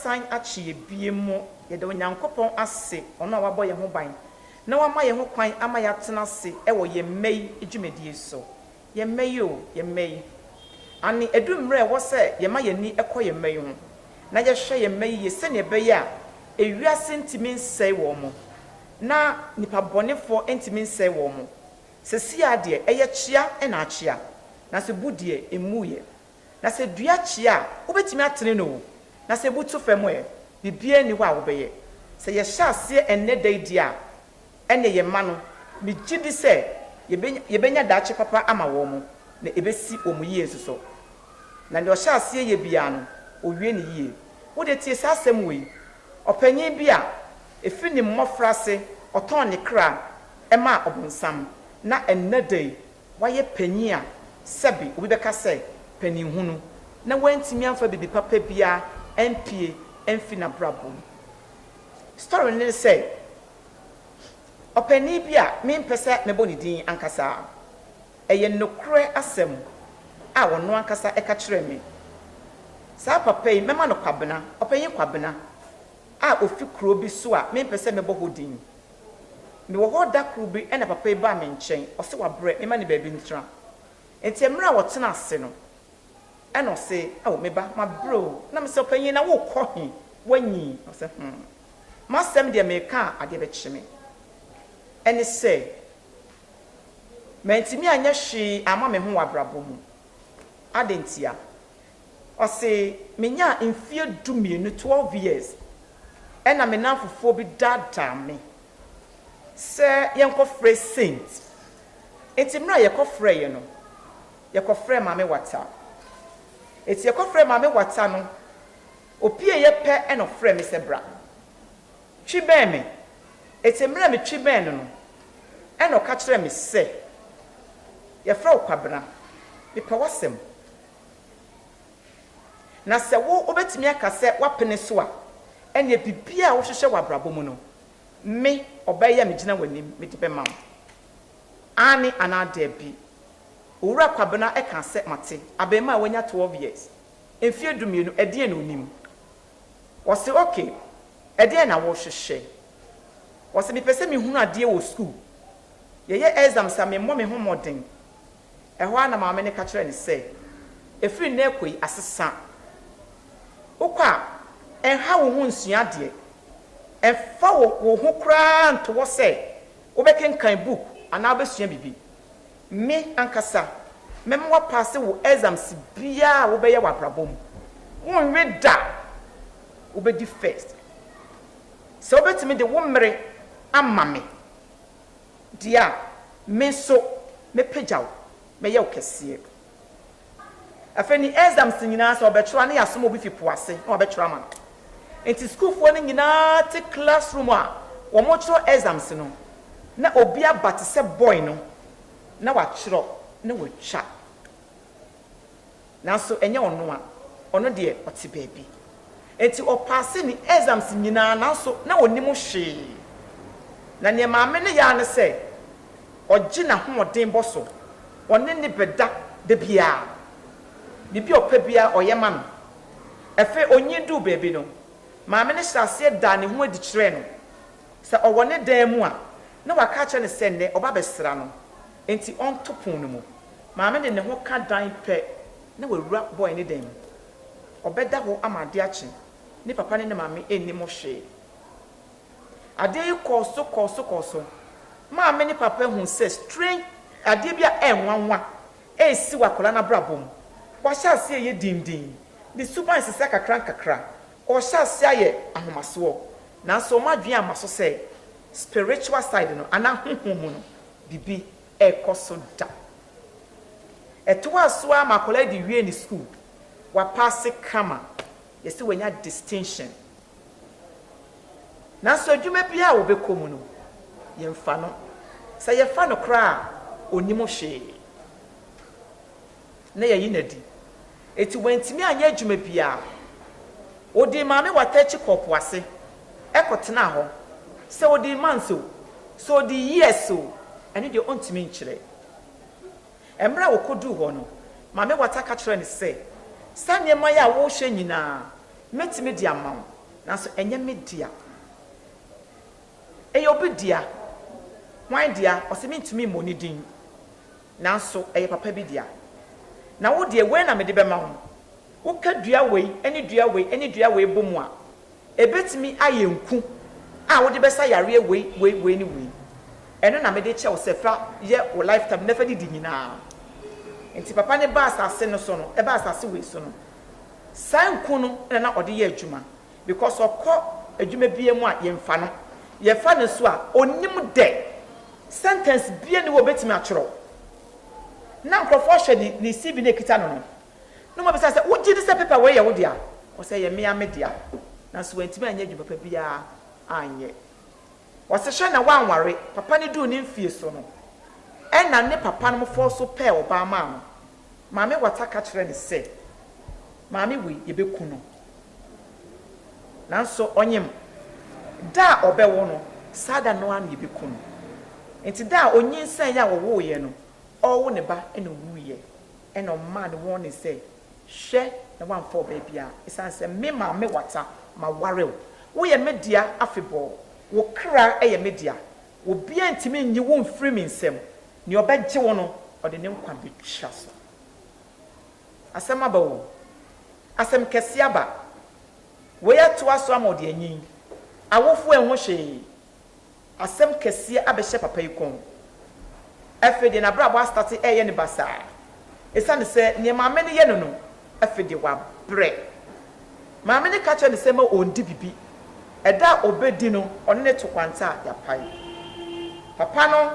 asan achi ebiemu ye de onyankopon ase ono wabɔ ye ho ban na wama ye ho kwan ama ya tena se ewo ye mei edwumedie so ye mei o ye mei ani edumre wo se ye ma ye ni ekɔ ye mei ho na ye hwɛ ye mei ye se ne beye a ewiase ntimi nsɛe wo mo na nipa bɔnefo ntimi nsɛe wo mo sesi ade eye kyia na akyia na se budie emuye na se dua kyia wobetimi atene no na se butu fam bibie ni ho a wobɛyɛ se ye hya ase enne daidi a ene ye ma no me gidi se ye benya daache papa ama wo mo na ebesi omu yie so na ne o hya ase ye bia no owie ne yie wo de tie sa asɛm wei opanyin bi a efi ni mmɔfrase ɔtɔn ne kra ɛma ɔbonsam na enne dai waye panyin a sɛbi obi bɛka sɛ panyin hunu na wantimi amfa bibi papa bia empie emfi na brabo story ne say opani bia me mpese me boni din ankasa eye nokre asem a wono ankasa eka kire me sa papa yi mema no kwabena opani kwabena a ofi kro bi so a me mpese me bo hodin me wo hoda kro bi ena papa yi ba me nchen o se wa bre me ma ne ba bi ntra enti emra wo tena ase no eno se awo meba ma bro na me se opani na wo kɔ he wanyi o se ma sem de me ka ade be kyeme ene se mentimi anya hwe ama me ho wabrabo mu adentia o se menya mfie dumienu 12 years ena me nanfofo bi dada me se yenkofre saint entimra yekofre ye no yekofre ma me wata eti yekofre ma me wata no opie ye pe eno frɛ me se bra twi ben me eti mra me twi ben no eno ka kyerɛ me se ye frɛ okwabra me pa wasem na se wo obetimi aka se wapene so a ene bibia a wo hwehwɛ wabrabo mu no me obɛyɛ me gina wanim me dibe mam ani anade bi owura kwabena e ka se mate abema wanya 12 years emfie dumienu ɛdeɛ na onim wɔse okay ɛdeɛ na wo hwehwɛ wɔse me pese me hunu adeɛ wɔ school yɛyɛ exam sa me mmɔ me ho modern ɛhɔ ana maame ne ka kyerɛ ne sɛ efiri na ekoi asesa okwa ɛnha wo ho nsua deɛ ɛfa wo ho kraa nto wɔ sɛ wobɛkenkan book ana wobɛsua bibi me ankasa mem wa pass wo exams bia wo bɛyɛ wabrabom won reda wo bɛdi first so obetimi de wo mmere ama me dia me so me pejaw me ye okese afeni exams nyina so obɛkyerɛ na yasom obi fipoase na obɛkyerɛ ma enti school fo ne nyina te classroom a wo mo kyerɛ exams no na obi abate se boy no na wakyerɛ na watwa nanso enye ono de ɔte baabi enti ɔpaase ni exams nyina nanso na onim hwee na ne maame ne ya ne sɛ ɔgye na hoɔden bɔso ɔne ne bɛda de bia bibi ɔpɛ bia ɔyɛ ma no efe onyi du baabi no maame ne hyase da ne ho adi kyerɛ no sɛ ɔwɔ ne dan mu a na waka kyerɛ ne sɛ ne ɔba bɛsra no enti ɔnto pon no mu maame de ne ho ka dan pɛ na wawura boy ne dan obeda ho amade akye ne papa ne maame enni mo hwe ade yi kɔso maame ne papa hu sɛ strange ade bia enwanwa esi wakola na brabom kwa hya ase ye dindin the super sisa kakra o hya ase aye ahomaso na so madwen amaso sɛ spiritual side no ana honhom no bibi ekoso da eto aso a makola di wie ni school wa pass kama yesi wanya distinction na so adwuma bia wo bekomu no yemfa no sɛ yefa no kra onimo hwe na yayi nadi eti wantimi anya adwuma bia odi maame watachi kopo ase ekotena ho sɛ odi manso so odi yeso ene de ontimi nkyerɛ emra wo kodu ho no maame wataka kyerɛ ne sɛ sanye ma ya wo hwe nyina metimi di amam nanso enye me dia eye obi dia wan dia osemi ntumi moni din nanso eye papa bi dia na wo de we na me de be ma ho wo ka dua wei eni dua wei bomu a ebetimi ayenku a wo de be sa yare wei ni wei eno na me de che wo se fa ye wo lifetime na fa di nyina enti papa ne ba asase no so no e ba asase wei so no sanku no na ode ye adwuma because okọ adwuma bie mu a ye mfa no ye fa ne so a onim de sentence bie ne wo betimi atworo na nkrofo hwe ni CV ne kita no no mo be say wo gidi se paper we ye wo dia o say ye me amedia na so wantimi anya adwuma papa bia anye wo se hwe na wanware papa ne du ne mfie so no na ne papa no fo so pe oba ma no maame wata ka kire ne se maame we ye beku no nanso onyem da obewo no sada no an ye beku no enti da onyinsan ya wo ye no owo ne ba ena wuye ena ma ne won ne se hwe na wan for ba bia isanse me maame wata ma ware wo ye media afebo wo kra eye media wo bia ntimi nyi wo mfiri mi nsem ni obegye wo no ode ne nkwa betwa so asema ba wo asem kese aba wo ya to aso amode anyin awofo enho hwe asem kese abehye papa yikon afede na bra bo start eye ne basa esane se ne maame ne ye no no afede wa bre maame ne ka che ne se ma ondi bibi eda obedi no one ne to kwanta ya pai papa no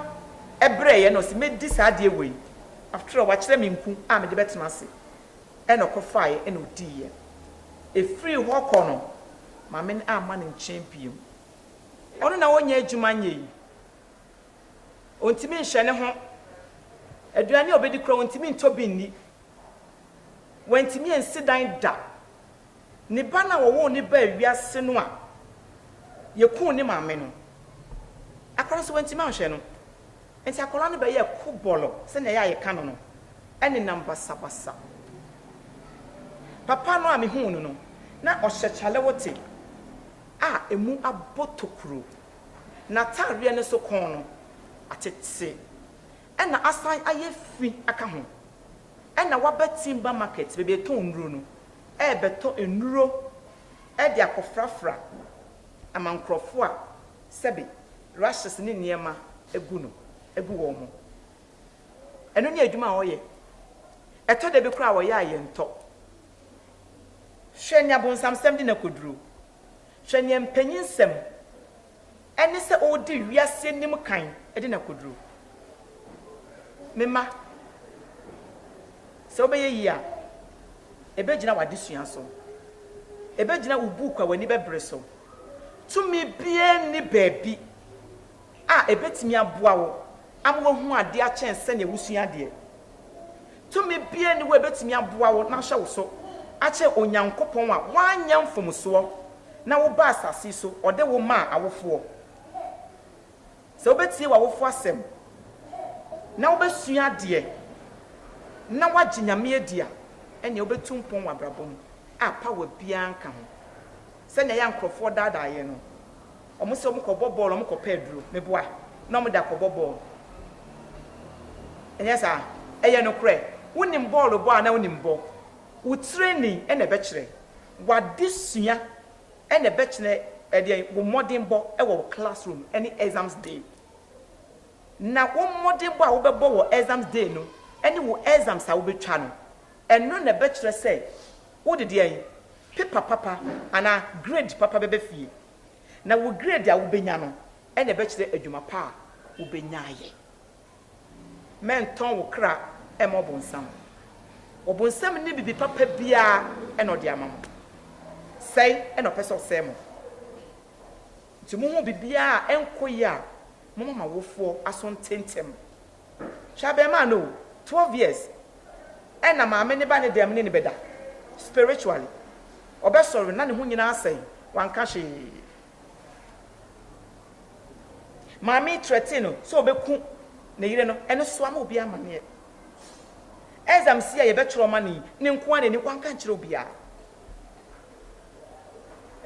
ebre ye no se medi sa de we after wa kire me nku a me de betena se e no kofae e no diye e free ho kono maame ne ama ne champion ono na wonya adwuma nyei ontimi nhye ne ho aduane obedi kro ontimi ntobi nni wantimi ensidan da ne bana wo ne ba wiase no a yekun ne maame no akora so wantimi ahwe no enti akora no be ye kubolo se na ye ka no ene namba sabasa papa no a me hu no na ohye chale wote a emu abotokuro na tare ne so kon no atete ena asan aye fi aka ho ena wabatimba market be be ton nuro no e beto enuro e dia kofrafra amankrofo a sebe rashes ne niema egu no egu wo mo eno ne adwuma wo ye eto de be kura wo ye ayento hwenya bonsam sem de na koduro hwenya mpanyinsem ene se odi wiase nim kan e de na koduro mema se obeye yi a ebe gina wadesua so ebe gina ubuku a wani bebre so tumi bie ni baabi a ebetimi aboa wo amwo hu ade a chense na ewusua de tumi bie ni wo ebetimi aboa wo na hwe wo so ache onyankopon a wanya mfomso na wo ba asase so ode wo ma awofo se obetie wa wofo asem na obesua de na waginyame adia ene obetumpon wa brabom a power bia nka ho se na ya nkrofo dada ye no omo se omo ko bobol omo ko pedro meboa na omo da ko bobol enya sa eye no kre wonim ball bo na wonim bo wo training ene be kire wadesua ene be kire e de wo modern bo e wo classroom any exams day na wo modern bo a wo bebo wo exams day no ene wo exams a wo betwa no eno na be kire say wo de de paper papa ana grade papa bebe fie na wo grade a wo benya no ene be kire adwuma pa wo benya aye men ton wo kra e mo bonsam obonsam ni bibi papa bia ene odi amam sei ene opeso sei mo ntimu ho bibia enkoya mo mama wofo aso ntentem shabe ma no 12 years ena maame ne ba ne dem ne beda spiritually obesoro na ne ho nyina asai wanka hwe maame threaten so obeku ne yire no ene so ama obi amane exam sia ye betro mani ne nko ane ni wanka nkire obi a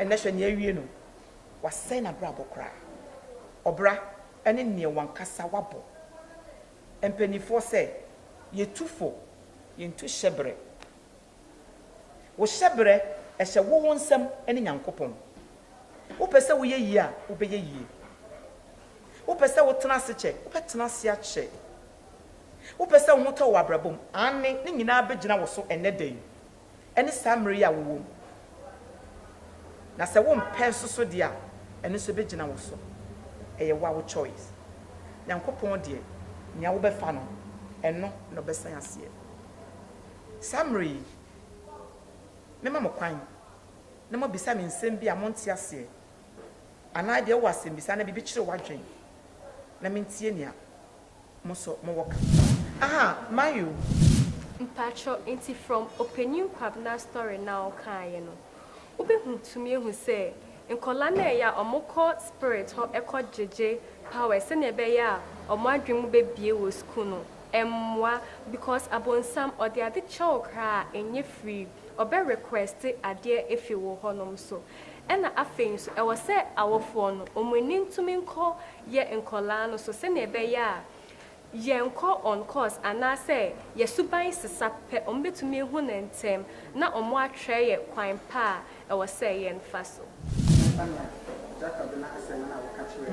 ene hwe ne awie no wasɛn na brabo kra obra ene ne wankasa wabo empanifo sɛ yetufo yentu hyebre wo hyebre ɛhyɛ wo nsɛm ene nyankopɔn wo pɛsɛ wo yɛ yi a wo bɛyɛ yi wo pɛsɛ wo tena ase kyɛ wo bɛtena ase akyɛ wo pɛsɛ wo motɔ wo abrabom ane ne nyinaa bɛgyina wo so ene dan ene samre ya wo wom na sɛ wo mpɛ so dia ene so bɛgyina wo so ɛyɛ wo choice nyankopɔn de nya wo bɛfa no ɛno no bɛsan ase samre mema mo kwan na mo bisa me nsɛm bi a mo nte ase ana de wo asɛm bisa na bibi kyerɛ wadwen na mentie nia mo so mo woka aha mayu mpacho inti from opinion kwabna story now kan ye no obehu tumi ehu se nkola na ya omoko spirit ho ekọ jeje power se na ebe ya omadwem be bie wo school no emwa because abonsam or the other chokra enye free obe request ade efi wo honom so ena afein so e wo se awofo no omani ntumi nko ye nkola no so se na ebe ya yenko on course ana say yesuban sisape ombetumi ehu na ntem na omo atwe ye kwan pa e wo say yen faso Jacob na asem na wakachiwe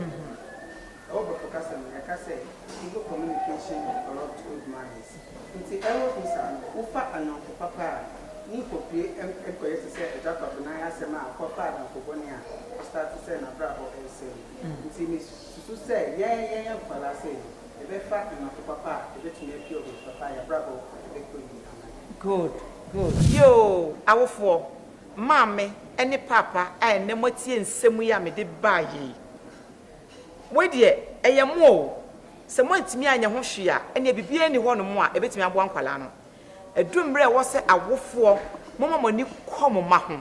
obo focus na ka say evil communication corrupt old minds nti ewo kusa ufa anonko papa ni kopie ekoye se Jacob na asem a papa na kokoni a start to say na bravo e say nti mi susu say ye fala say ebe fa anonko papa ebe tumi apie obo papa ya bravo ebe koyi good yo awofo mame ene papa a ne motie nsɛm yi a me de baaye we de eyemo o se mo ntimi anya ho hwe a ene bibia ni ho no mo a ebetimi abo ankwala no adumre wo se awofo moma mani kɔm ma ho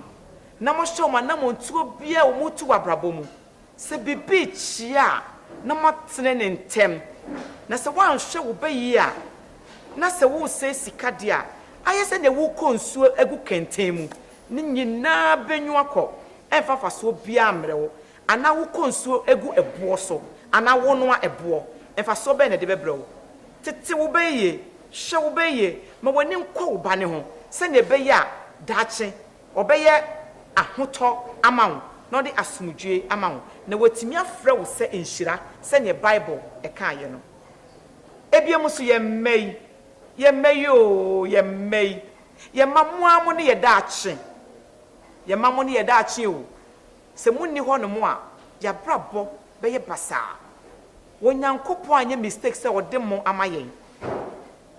na mo hwe mo na mo ntuo bia wo mutu abrabo mu se bibi chia na mo tene ne ntem na se wan hwe wo bayi a na se wo se sika de a ayese ne wo konsuo egu kenten mu ni nyina benyu akọ emfafa so bia amrewo ana wo konsuo egu ebuo so ana wo no a ebuo emfa so be na de bebrewo tete wo beye hwe wo beye ma woni nkọ wo ba ne ho se ne beye a daache obeye ahoto amawo na de asumdwe amawo na watimi afre wo se enhyira se ne bible e kan ye no ebiem so ye mei ye mei ye mamua mo ne ye daache ye mamo ne ye daache o se munni ho no mo a ya brabo be ye basa wonyankopon anye mistake se wode mo amayen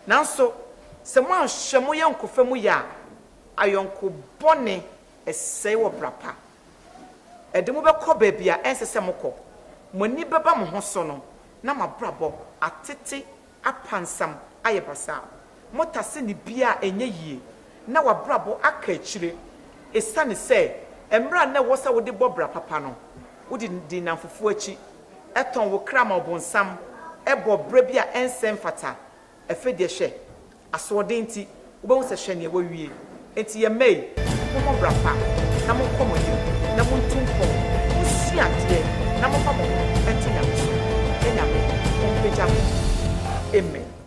nanso se mo ahwe mo yankofa mu ya ayonko bone esei wo brapa ede mo be ko ba bia ensese mo ko moni beba mo ho so no na ma brabo atete apansam aye basa motase ni bia enye yie na wa brabo aka akire esane se emra na wo sa wo de bobra papa no wo di namfofo achi eton wo kra ma obonsam ebo bra bia ensem fata efe de hwe asode nti wo be wo se hwe ne wo wie enti ye mei mo bra pa na mo komo yi na mo ntumpo wo si ade na mo fa mo enti na mo enya mo peja mo amen.